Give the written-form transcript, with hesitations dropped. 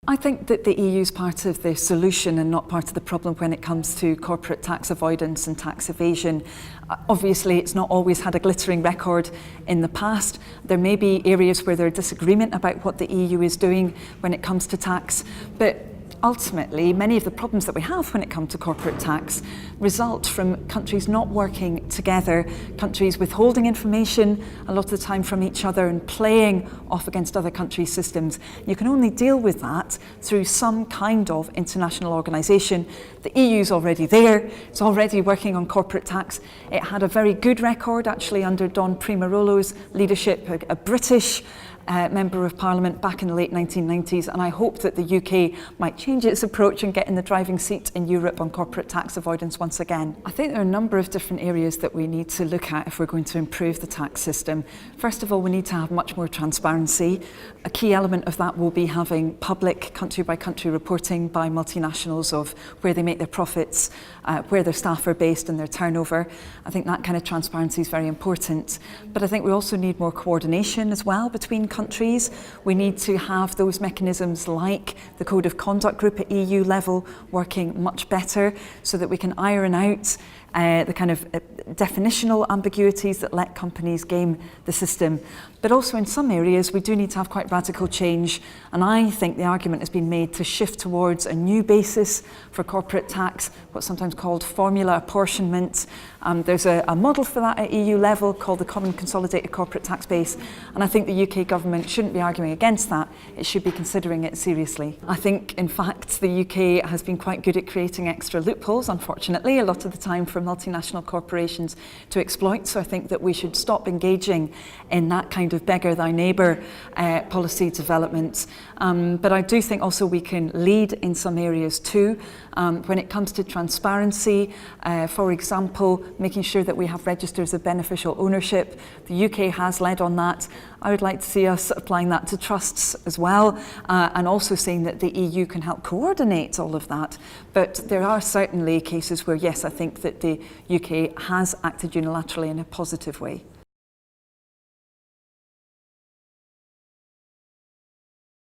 I think that the EU is part of the solution and not part of the problem when it comes to corporate tax avoidance and tax evasion. Obviously, it's not always had a glittering record in the past. There may be areas where there's disagreement about what the EU is doing when it comes to tax, but ultimately, many of the problems that we have when it comes to corporate tax result from countries not working together, countries withholding information a lot of the time from each other and playing off against other countries' systems. You can only deal with that through some kind of international organisation. The EU's already there, it's already working on corporate tax. It had a very good record actually under Don Primarolo's leadership, a British Member of Parliament back in the late 1990s, and I hope that the UK might change its approach and get in the driving seat in Europe on corporate tax avoidance once again. I think there are a number of different areas that we need to look at if we're going to improve the tax system. First of all, we need to have much more transparency. A key element of that will be having public country-by-country reporting by multinationals of where they make their profits, where their staff are based and their turnover. I think that kind of transparency is very important. But I think we also need more coordination as well between countries. We need to have those mechanisms like the Code of Conduct Group at EU level working much better so that we can iron out the kind of definitional ambiguities that let companies game the system. But also in some areas we do need to have quite radical change, and I think the argument has been made to shift towards a new basis for corporate tax, what's sometimes called formula apportionment. There's a model for that at EU level called the Common Consolidated Corporate Tax Base, and I think the UK government shouldn't be arguing against that, it should be considering it seriously. I think in fact the UK has been quite good at creating extra loopholes, unfortunately, a lot of the time for multinational corporations to exploit, so I think that we should stop engaging in that kind of beggar thy neighbour policy development. But I do think also we can lead in some areas too. When it comes to transparency, for example, making sure that we have registers of beneficial ownership. The UK has led on that. I would like to see us applying that to trusts as well, and also saying that the EU can help coordinate all of that. But there are certainly cases where, yes, I think that the UK has acted unilaterally in a positive way.